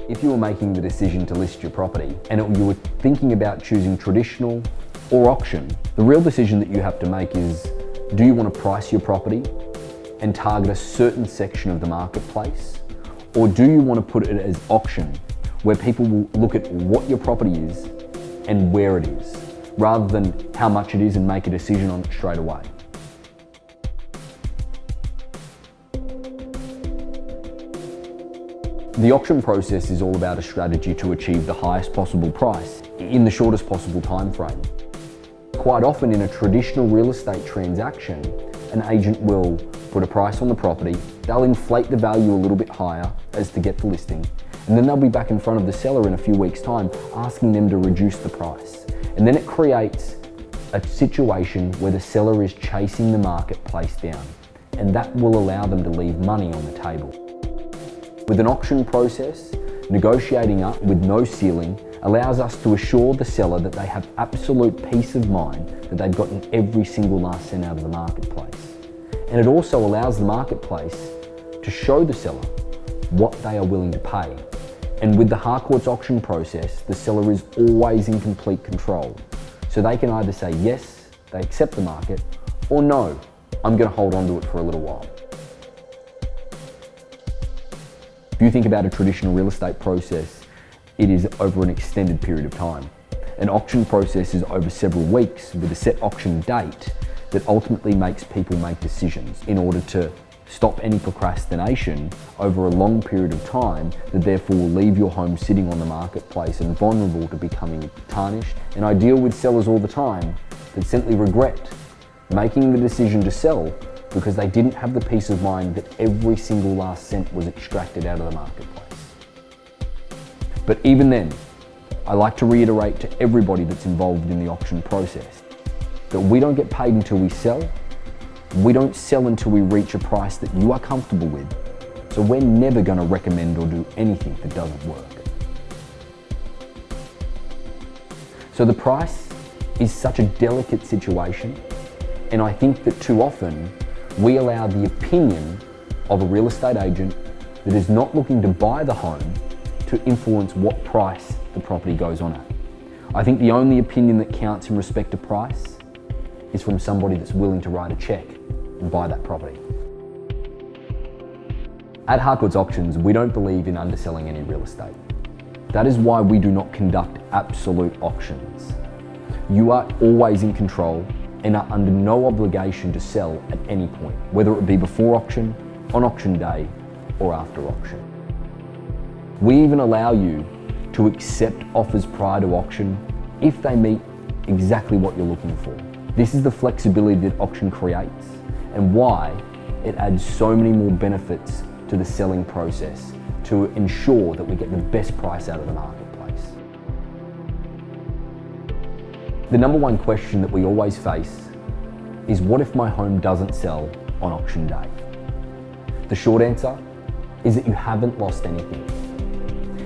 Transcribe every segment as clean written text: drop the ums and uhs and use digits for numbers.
If you were making the decision to list your property and you were thinking about choosing traditional or auction, the real decision that you have to make is, do you want to price your property and target a certain section of the marketplace? Or do you want to put it as auction, where people will look at what your property is and where it is, rather than how much it is and make a decision on it straight away? The auction process is all about a strategy to achieve the highest possible price in the shortest possible time frame. Quite often in a traditional real estate transaction, an agent will put a price on the property, they'll inflate the value a little bit higher as to get the listing, and then they'll be back in front of the seller in a few weeks' time asking them to reduce the price. And then it creates a situation where the seller is chasing the marketplace down, and that will allow them to leave money on the table. With an auction process, negotiating up with no ceiling allows us to assure the seller that they have absolute peace of mind that they've gotten every single last cent out of the marketplace. And it also allows the marketplace to show the seller what they are willing to pay. And with the Harcourts auction process, the seller is always in complete control. So they can either say yes, they accept the market, or no, I'm going to hold on to it for a little while. If you think about a traditional real estate process, it is over an extended period of time. An auction process is over several weeks with a set auction date that ultimately makes people make decisions in order to stop any procrastination over a long period of time that therefore will leave your home sitting on the marketplace and vulnerable to becoming tarnished. And I deal with sellers all the time that simply regret making the decision to sell because they didn't have the peace of mind that every single last cent was extracted out of the marketplace. But even then, I like to reiterate to everybody that's involved in the auction process that we don't get paid until we sell. We don't sell until we reach a price that you are comfortable with. So we're never going to recommend or do anything that doesn't work. So the price is such a delicate situation, and I think that too often we allow the opinion of a real estate agent that is not looking to buy the home to influence what price the property goes on at. I think the only opinion that counts in respect to price is from somebody that's willing to write a check and buy that property. At Harcourts Auctions, we don't believe in underselling any real estate. That is why we do not conduct absolute auctions. You are always in control and are under no obligation to sell at any point, whether it be before auction, on auction day, or after auction. We even allow you to accept offers prior to auction if they meet exactly what you're looking for. This is the flexibility that auction creates and why it adds so many more benefits to the selling process to ensure that we get the best price out of the marketplace. The number one question that we always face is, what if my home doesn't sell on auction day? The short answer is that you haven't lost anything.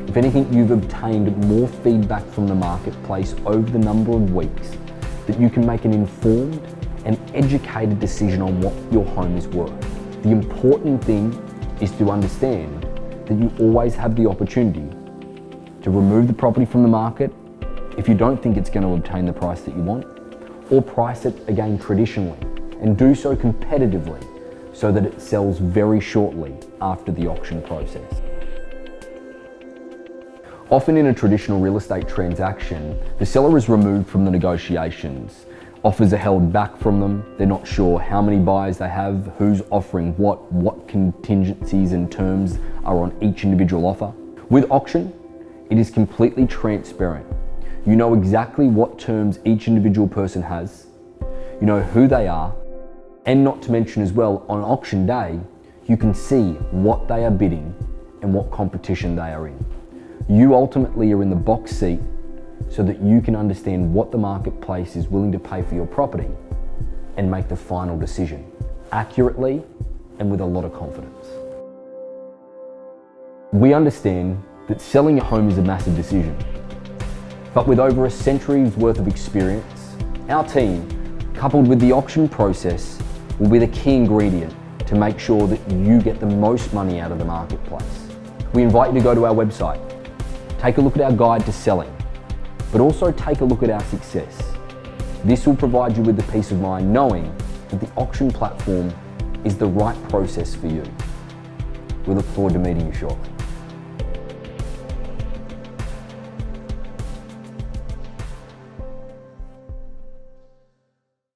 If anything, you've obtained more feedback from the marketplace over the number of weeks that you can make an informed and educated decision on what your home is worth. The important thing is to understand that you always have the opportunity to remove the property from the market if you don't think it's going to obtain the price that you want, or price it again traditionally and do so competitively so that it sells very shortly after the auction process. Often in a traditional real estate transaction, the seller is removed from the negotiations. Offers are held back from them. They're not sure how many buyers they have, who's offering what contingencies and terms are on each individual offer. With auction, it is completely transparent. You know exactly what terms each individual person has. You know who they are, and not to mention as well, on auction day, you can see what they are bidding and what competition they are in. You ultimately are in the box seat so that you can understand what the marketplace is willing to pay for your property and make the final decision accurately and with a lot of confidence. We understand that selling a home is a massive decision, but with over a century's worth of experience, our team, coupled with the auction process, will be the key ingredient to make sure that you get the most money out of the marketplace. We invite you to go to our website, Take a look at our guide to selling, but also take a look at our success. This will provide you with the peace of mind knowing that the auction platform is the right process for you. We look forward to meeting you shortly.